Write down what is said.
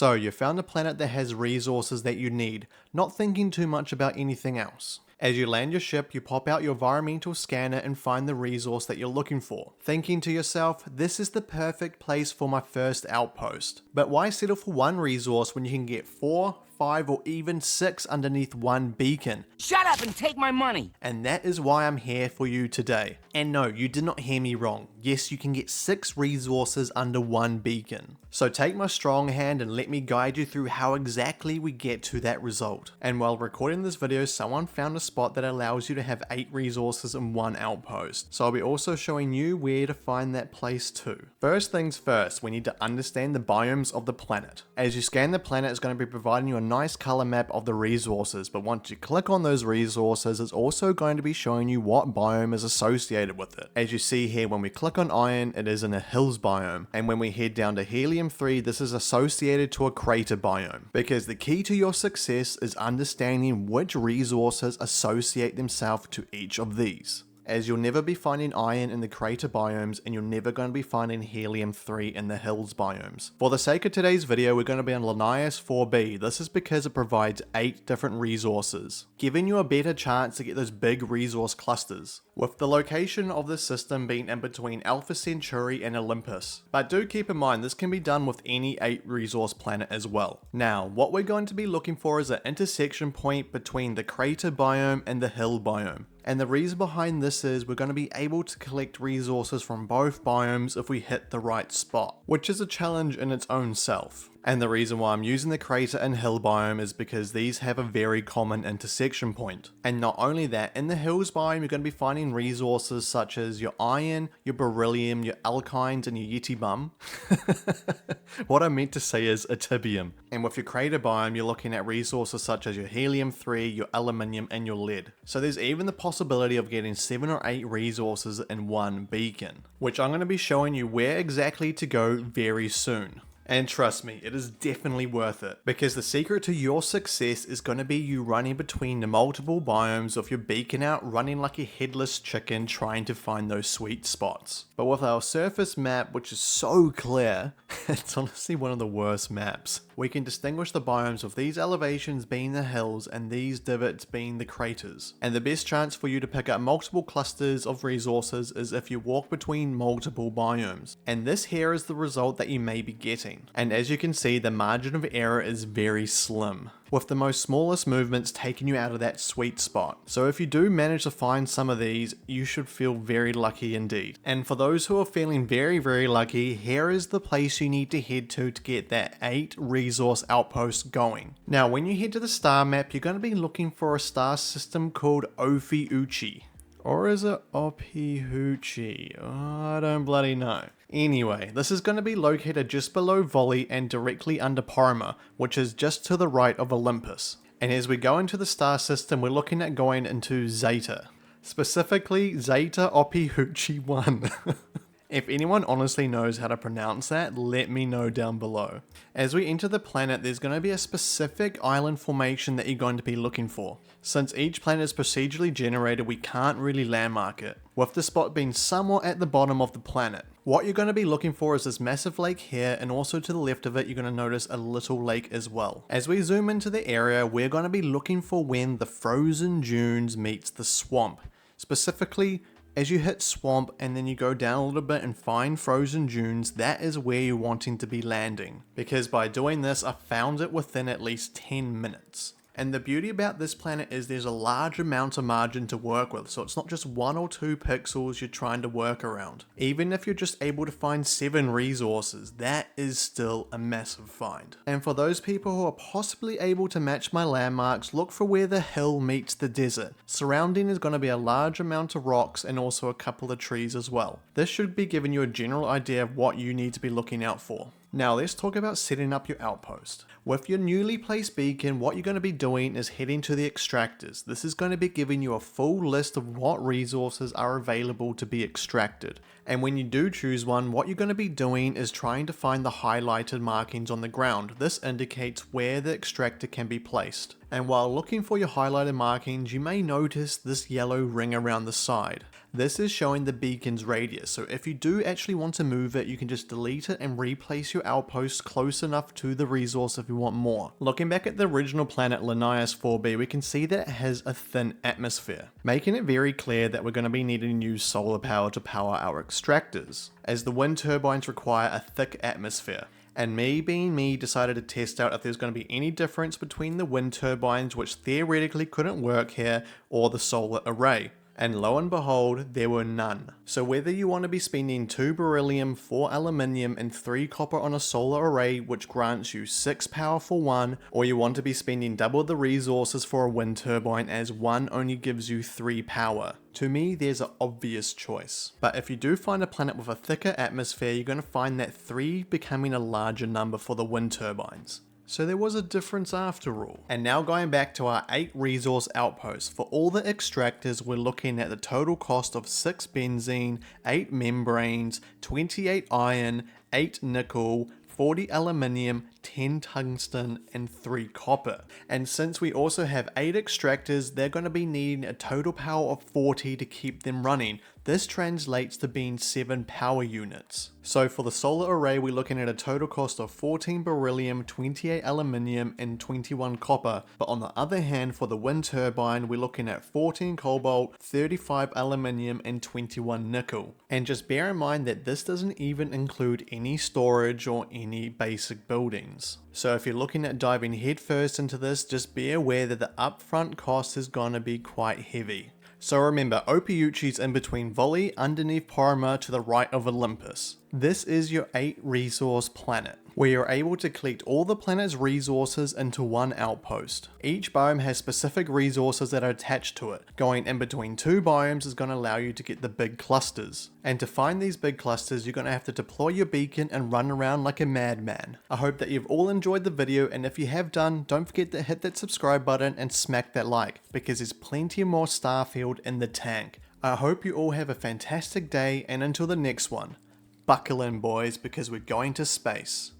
So you found a planet that has resources that you need, not thinking too much about anything else. As you land your ship, you pop out your environmental scanner and find the resource that you're looking for, thinking to yourself, this is the perfect place for my first outpost. But why settle for one resource when you can get 4, 5, or even 6 underneath one beacon? Shut up and take my money! And that is why I'm here for you today. And no, you did not hear me wrong. Yes, you can get 6 resources under one beacon. So take my strong hand and let me guide you through how exactly we get to that result. And while recording this video, someone found a spot that allows you to have 8 resources in one outpost. So I'll be also showing you where to find that place too. First things first, we need to understand the biomes of the planet. As you scan the planet, it's going to be providing you a nice color map of the resources, but once you click on those resources, it's also going to be showing you what biome is associated with it. As you see here, when we click on iron, it is in a hills biome, and when we head down to helium-3, this is associated to a crater biome, because the key to your success is understanding which resources associate themselves to each of these. As you'll never be finding iron in the crater biomes, and you're never going to be finding helium-3 in the hills biomes. For the sake of today's video, we're going to be on Linnaeus 4b. This is because it provides 8 different resources, giving you a better chance to get those big resource clusters, with the location of the system being in between Alpha Centauri and Olympus. But do keep in mind, this can be done with any 8 resource planet as well. Now, what we're going to be looking for is an intersection point between the crater biome and the hill biome. And the reason behind this is we're going to be able to collect resources from both biomes if we hit the right spot, which is a challenge in its own self. And the reason why I'm using the crater and hill biome is because these have a very common intersection point. And not only that, in the hills biome you're going to be finding resources such as your iron, your beryllium, your alkynes, and your ytibum. What I meant to say is ytterbium. And with your crater biome you're looking at resources such as your helium-3, your aluminium, and your lead. So there's even the possibility of getting 7 or 8 resources in one beacon, which I'm going to be showing you where exactly to go very soon. And trust me, it is definitely worth it, because the secret to your success is going to be you running between the multiple biomes of your beacon out, running like a headless chicken trying to find those sweet spots. But with our surface map, which is so clear, it's honestly one of the worst maps. We can distinguish the biomes of these elevations being the hills and these divots being the craters. And the best chance for you to pick up multiple clusters of resources is if you walk between multiple biomes. And this here is the result that you may be getting. And as you can see, the margin of error is very slim, with the most smallest movements taking you out of that sweet spot. So if you do manage to find some of these, you should feel very lucky indeed. And for those who are feeling very lucky, here is the place you need to head to get that 8 resource outpost going. Now when you head to the star map, you're going to be looking for a star system called Ophiuchi. Or is it Ophiuchi? Oh, I don't bloody know. Anyway, this is going to be located just below Volley and directly under Porrima, which is just to the right of Olympus. And as we go into the star system, we're looking at going into Zeta. Specifically, Zeta Ophiuchi 1. If anyone honestly knows how to pronounce that, let me know down below. As we enter the planet, there's going to be a specific island formation that you're going to be looking for. Since each planet is procedurally generated, we can't really landmark it, with the spot being somewhat at the bottom of the planet. What you're going to be looking for is this massive lake here, and also to the left of it you're going to notice a little lake as well. As we zoom into the area, we're going to be looking for when the frozen dunes meets the swamp. Specifically, as you hit swamp and then you go down a little bit and find frozen dunes, that is where you're wanting to be landing. Because by doing this, I found it within at least 10 minutes. And the beauty about this planet is there's a large amount of margin to work with, so it's not just 1 or 2 pixels you're trying to work around. Even if you're just able to find 7 resources, that is still a massive find. And for those people who are possibly able to match my landmarks, look for where the hill meets the desert. Surrounding is going to be a large amount of rocks and also a couple of trees as well. This should be giving you a general idea of what you need to be looking out for. Now let's talk about setting up your outpost. With your newly placed beacon, what you're going to be doing is heading to the extractors. This is going to be giving you a full list of what resources are available to be extracted. And when you do choose one, what you're going to be doing is trying to find the highlighted markings on the ground. This indicates where the extractor can be placed. And while looking for your highlighted markings, you may notice this yellow ring around the side. This is showing the beacon's radius, so if you do actually want to move it, you can just delete it and replace your outpost close enough to the resource if you want more. Looking back at the original planet Linnaeus 4b, we can see that it has a thin atmosphere, making it very clear that we're going to be needing to use solar power to power our extractors, as the wind turbines require a thick atmosphere. And me being me decided to test out if there's going to be any difference between the wind turbines, which theoretically couldn't work here, or the solar array. And lo and behold, there were none. So whether you want to be spending 2 beryllium, 4 aluminium, and 3 copper on a solar array which grants you 6 power for one, or you want to be spending double the resources for a wind turbine as one only gives you 3 power. To me, there's an obvious choice. But if you do find a planet with a thicker atmosphere, you're going to find that 3 becoming a larger number for the wind turbines. So there was a difference after all. And now going back to our 8 resource outposts, for all the extractors we're looking at the total cost of 6 benzene, 8 membranes, 28 iron, 8 nickel, 40 aluminium, 10 tungsten, and 3 copper. And since we also have 8 extractors, they're going to be needing a total power of 40 to keep them running. This translates to being 7 power units. So for the solar array, we're looking at a total cost of 14 beryllium, 28 aluminium, and 21 copper. But on the other hand, for the wind turbine, we're looking at 14 cobalt, 35 aluminium, and 21 nickel. And just bear in mind that this doesn't even include any storage or any basic buildings. So if you're looking at diving headfirst into this, just be aware that the upfront cost is gonna be quite heavy. So remember, Ophiuchi's in between Volley, underneath Porima to the right of Olympus. This is your 8 resource planet, where you're able to collect all the planet's resources into one outpost. Each biome has specific resources that are attached to it. Going in between 2 biomes is going to allow you to get the big clusters. And to find these big clusters, you're going to have to deploy your beacon and run around like a madman. I hope that you've all enjoyed the video, and if you have done, don't forget to hit that subscribe button and smack that like, because there's plenty more Starfield in the tank. I hope you all have a fantastic day, and until the next one, buckle in boys, because we're going to space.